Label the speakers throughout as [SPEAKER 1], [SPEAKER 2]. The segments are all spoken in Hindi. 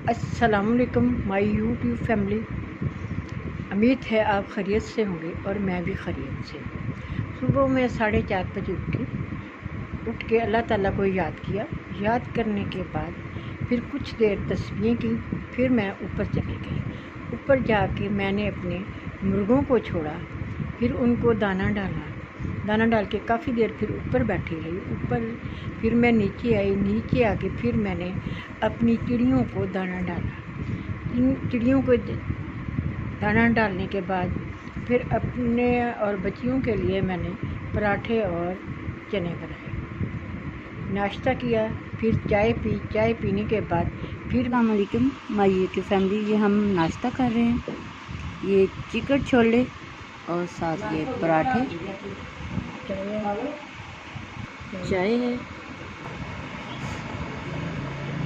[SPEAKER 1] अस्सलामुअलैकुम माय यूट्यूब फैमिली। उम्मीद है आप खैरियत से होंगे और मैं भी खैरियत से। सुबह में 4:30 बजे उठ के अल्लाह ताला को याद किया। याद करने के बाद फिर कुछ देर तस्बीह की, फिर मैं ऊपर चली गई। ऊपर जाके मैंने अपने मुर्गों को छोड़ा, फिर उनको दाना डाला। दाना डाल के काफ़ी देर फिर ऊपर बैठी रही। ऊपर फिर मैं नीचे आई। नीचे आके फिर मैंने अपनी चिड़ियों को दाना डाला। इन चिड़ियों को दाना डालने के बाद फिर अपने और बच्चियों के लिए मैंने पराठे और चने बनाए, नाश्ता किया, फिर चाय पी। चाय पीने के बाद फिर
[SPEAKER 2] अस्सलामुअलैकुम माय यूट्यूब फैमिली। ये हम नाश्ता कर रहे हैं। ये चिकन छोले और साथ ये पराठे, चाय है,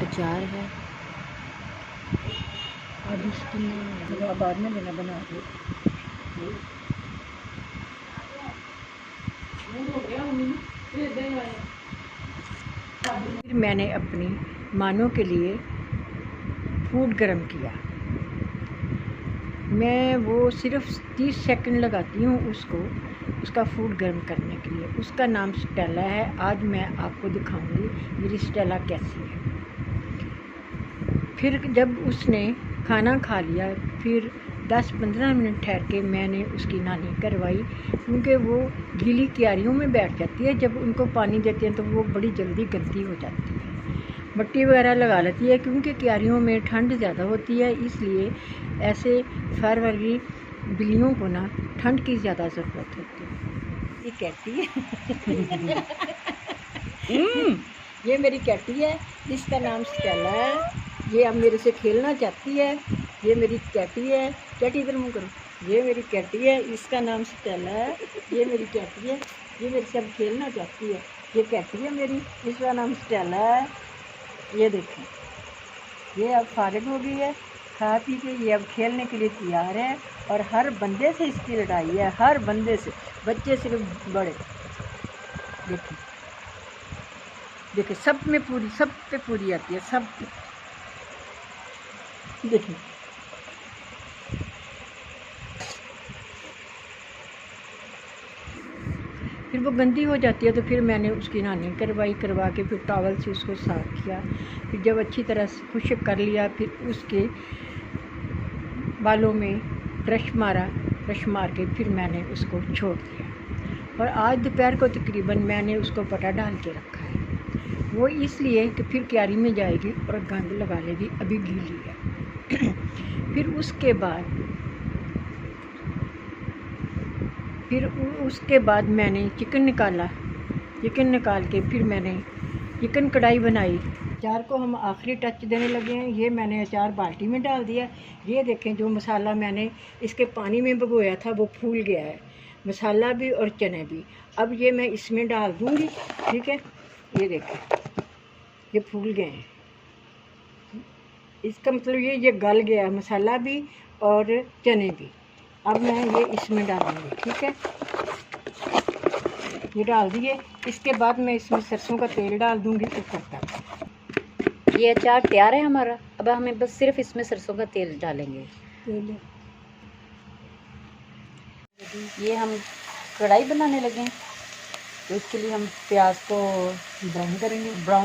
[SPEAKER 2] अचार है।
[SPEAKER 1] अब इसकी बाद में लेना बना दो। फिर मैंने अपनी मानों के लिए फूड गर्म किया। मैं वो सिर्फ 30 सेकंड लगाती हूँ उसका फूड गर्म करने के लिए। उसका नाम स्टेला है। आज मैं आपको दिखाऊंगी मेरी स्टेला कैसी है। फिर जब उसने खाना खा लिया, फिर 10-15 मिनट ठहर के मैंने उसकी नानी करवाई, क्योंकि वो गीली क्यारियों में बैठ जाती है। जब उनको पानी देते हैं तो वो बड़ी जल्दी गंदी हो जाती है। मिट्टी वगैरह लगा लेती है, क्योंकि क्यारियों में ठंड ज़्यादा होती है, इसलिए ऐसे फर वाली बिल्लियों को ना ठंड की ज़्यादा ज़रूरत होती है। ये कैटी है। ये मेरी कैटी है, इसका नाम स्टेला है। ये अब मेरे से खेलना चाहती है। ये मेरी कैटी है। कैटी इधर मुँह करो। ये मेरी कैटी है, इसका नाम स्टेला है। ये मेरी कैटी है, ये मेरे से अब खेलना चाहती है। ये कैटी है मेरी, इसका नाम स्टेला है। ये देखें, ये अब फारिग हो गई है खा पी के। ये अब खेलने के लिए तैयार है और हर बंदे से इसकी लड़ाई है, हर बंदे से, बच्चे से बड़े। देखिए देखिए, सब पे पूरी आती है, सब पे। देखिए फिर वो गंदी हो जाती है, तो फिर मैंने उसकी नानी करवा के फिर टॉवल से उसको साफ़ किया। फिर जब अच्छी तरह से खुश्क कर लिया, फिर उसके बालों में ब्रश मार के फिर मैंने उसको छोड़ दिया। और आज दोपहर को तकरीबन मैंने उसको पटा डाल के रखा है। वो इसलिए कि फिर क्यारी में जाएगी और गंद लगा लेगी, अभी गीली है। फिर उसके बाद मैंने चिकन निकाल के फिर मैंने चिकन कढ़ाई बनाई। अचार को हम आखिरी टच देने लगे हैं। ये मैंने अचार बाल्टी में डाल दिया। ये देखें, जो मसाला मैंने इसके पानी में भिगोया था वो फूल गया है, मसाला भी और चने भी। अब ये मैं इसमें डाल दूँगी, ठीक है। ये देखें, ये फूल गए हैं। इसका मतलब ये गल गया है, मसाला भी और चने भी। अब मैं ये इसमें डालूँगी, ठीक है। ये डाल दिए। इसके बाद मैं इसमें सरसों का तेल डाल दूँगी ऊपर तक।
[SPEAKER 2] ये अचार तैयार है हमारा। अब हमें बस सिर्फ इसमें सरसों का तेल डालेंगे। ये हम कढ़ाई बनाने लगे हैं, तो इसके लिए हम प्याज को ब्राउन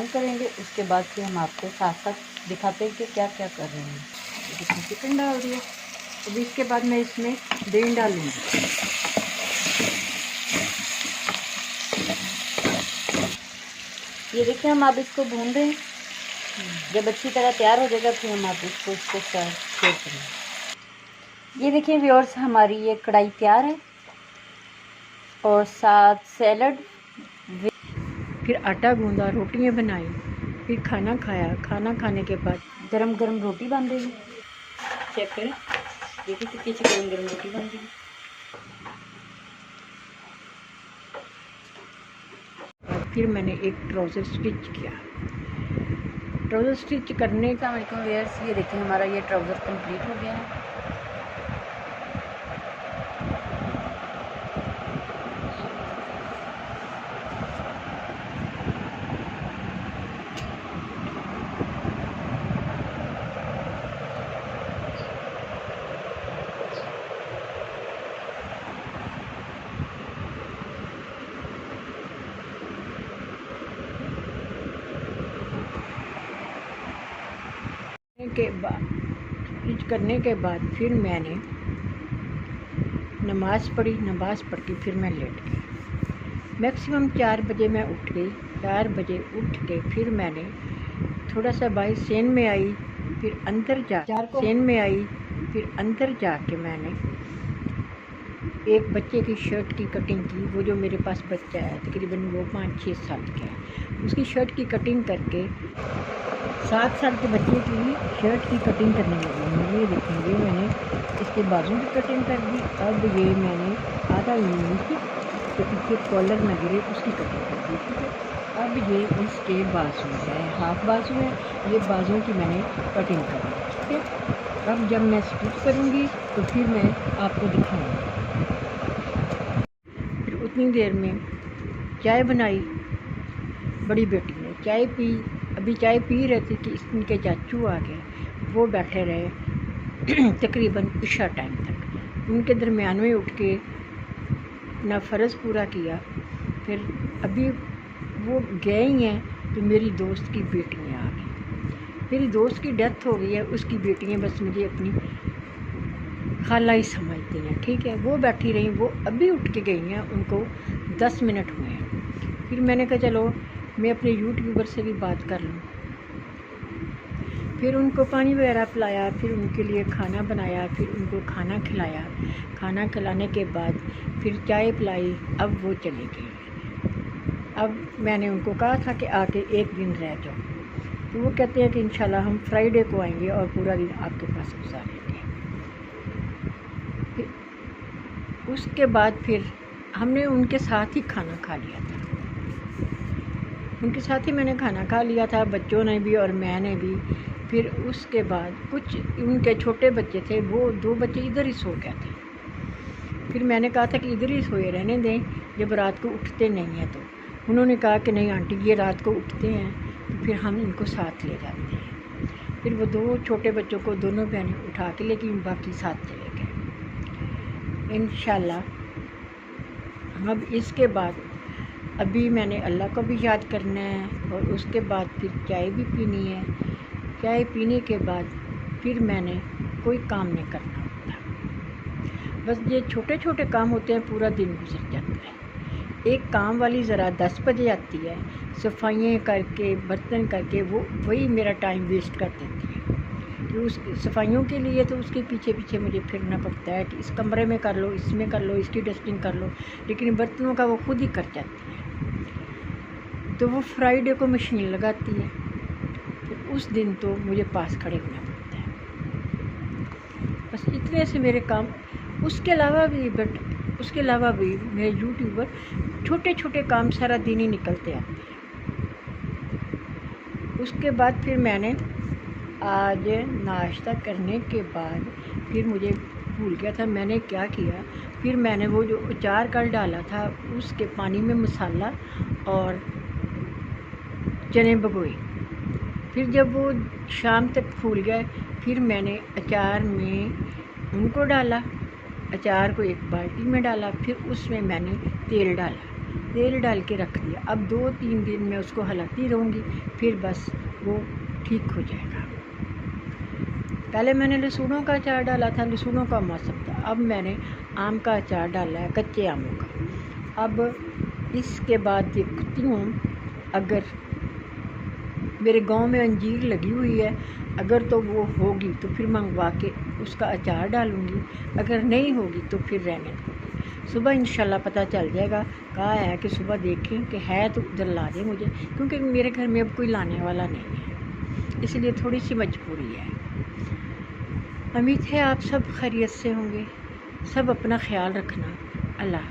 [SPEAKER 2] करेंगे। उसके बाद फिर हम आपको साथ साथ दिखाते हैं कि क्या क्या कर रहे हैं।
[SPEAKER 1] इसमें चिकन डाल दिया। अब इसके बाद मैं इसमें दही डालूँगी।
[SPEAKER 2] ये देखिए, हम अब इसको भून रहे हैं। जब अच्छी तरह तैयार हो जाएगा फिर हम आप इसको शेयर करेंगे। ये देखिए व्यूअर्स, हमारी ये कढ़ाई तैयार है और साथ सैलड।
[SPEAKER 1] फिर आटा गूंदा, रोटियां बनाई, फिर खाना खाया। खाना खाने के बाद
[SPEAKER 2] गरम गरम रोटी बन रही है। चेक करें, देखिए कितनी अच्छी गरम गरम रोटी बन रही है।
[SPEAKER 1] फिर मैंने एक ट्राउज़र स्टिच किया। ट्राउज़र स्टिच करने का
[SPEAKER 2] व्यूअर्स, ये देखिए हमारा ये ट्राउज़र कंप्लीट हो गया है।
[SPEAKER 1] फ्रिज करने के बाद फिर मैंने नमाज़ पढ़ी। नमाज़ पढ़ के फिर मैं लेट गई। मैक्सिमम 4 बजे मैं उठ गई। 4 बजे उठ के फिर मैंने थोड़ा सा बाहर सेन में आई, फिर अंदर जाके मैंने एक बच्चे की शर्ट की कटिंग की। वो जो मेरे पास बच्चा है तकरीबन वो 5-6 साल का है, उसकी शर्ट की कटिंग करके 7 साल के बच्चे की शर्ट की कटिंग करने लगी। ये देखेंगे मैंने इसके बाजू की कटिंग कर दी। अब ये मैंने आधा इंच के पीछे कॉलर न गिरे उसकी कटिंग कर दी। ठीक है, अब ये इसके बाजू है, हाफ बाजू है, ये बाजू की मैंने कटिंग कर दी। ठीक है, अब जब मैं स्टिच करूँगी तो फिर मैं आपको दिखाऊँगी। फिर उतनी देर में चाय बनाई। बड़ी बेटी ने चाय पी। अभी चाय पी रहे थे कि इनके चाचू आ गए। वो बैठे रहे तकरीबन इशा टाइम तक। उनके दरमियान में उठ के अपना फ़र्ज़ पूरा किया। फिर अभी वो गए ही हैं तो मेरी दोस्त की बेटियाँ आ गई। मेरी दोस्त की डेथ हो गई है, उसकी बेटियाँ बस मुझे अपनी खाला ही समझती हैं। ठीक है, वो बैठी रही। वो अभी उठ के गई हैं, उनको 10 मिनट हुए हैं। फिर मैंने कहा चलो मैं अपने यूट्यूबर से भी बात कर लूँ। फिर उनको पानी वगैरह पिलाया, फिर उनके लिए खाना बनाया, फिर उनको खाना खिलाया। खाना खिलाने के बाद फिर चाय पिलाई। अब वो चली गई। अब मैंने उनको कहा था कि आके एक दिन रह जाओ, तो वो कहते हैं कि इंशाल्लाह हम फ्राइडे को आएंगे और पूरा दिन आपके पास गुजारेंगे। फिर उसके बाद फिर हमने उनके साथ ही खाना खा लिया था। उनके साथ ही मैंने खाना खा लिया था, बच्चों ने भी और मैंने भी। फिर उसके बाद कुछ उनके छोटे बच्चे थे, वो 2 बच्चे इधर ही सो गए थे। फिर मैंने कहा था कि इधर ही सोए रहने दें, जब रात को उठते नहीं हैं। तो उन्होंने कहा कि नहीं आंटी ये रात को उठते हैं, तो फिर हम इनको साथ ले जाते हैं। फिर वो 2 छोटे बच्चों को दोनों बहनें उठा के लेकिन बाकी साथ चले गए। इंशाल्लाह अब इसके बाद अभी मैंने अल्लाह को भी याद करना है और उसके बाद फिर चाय भी पीनी है। चाय पीने के बाद फिर मैंने कोई काम नहीं करना होता। बस ये छोटे छोटे काम होते हैं, पूरा दिन गुजर जाता है। एक काम वाली ज़रा 10 बजे आती है, सफाइयाँ करके बर्तन करके वो वही मेरा टाइम वेस्ट कर देती है। तो उस सफाइयों के लिए तो उसके पीछे पीछे मुझे फिरना पड़ता है कि इस कमरे में कर लो, इसमें कर लो, इसकी डस्टिंग कर लो। लेकिन बर्तनों का वो खुद ही कर जाती है। तो वो फ्राइडे को मशीन लगाती है, तो उस दिन तो मुझे पास खड़े होना पड़ता है। बस इतने से मेरे काम। उसके अलावा भी मेरे यूट्यूबर छोटे छोटे काम सारा दिन ही निकलते आते हैं। उसके बाद फिर मैंने आज नाश्ता करने के बाद फिर मुझे भूल गया था मैंने क्या किया। फिर मैंने वो जो अचार कल डाला था उसके पानी में मसाला और चने भिगोए। फिर जब वो शाम तक फूल गए फिर मैंने अचार में उनको डाला, अचार को एक बाल्टी में डाला, फिर उसमें मैंने तेल डाल के रख दिया। अब 2-3 दिन मैं उसको हिलाती रहूँगी, फिर बस वो ठीक हो जाएगा। पहले मैंने लहसुनों का अचार डाला था, लहसुनों का मौसम था। अब मैंने आम का अचार डाला है, कच्चे आमों का। अब इसके बाद देखती हूँ अगर मेरे गांव में अंजीर लगी हुई है, अगर तो वो होगी तो फिर मंगवा के उसका अचार डालूँगी, अगर नहीं होगी तो फिर रहने दूँगी। सुबह इंशाल्लाह पता चल जाएगा। कहा है कि सुबह देखें कि है तो उधर ला दें मुझे, क्योंकि मेरे घर में अब कोई लाने वाला नहीं है, इसलिए थोड़ी सी मजबूरी है। उम्मीद है आप सब खैरियत से होंगे। सब अपना ख्याल रखना। अल्लाह।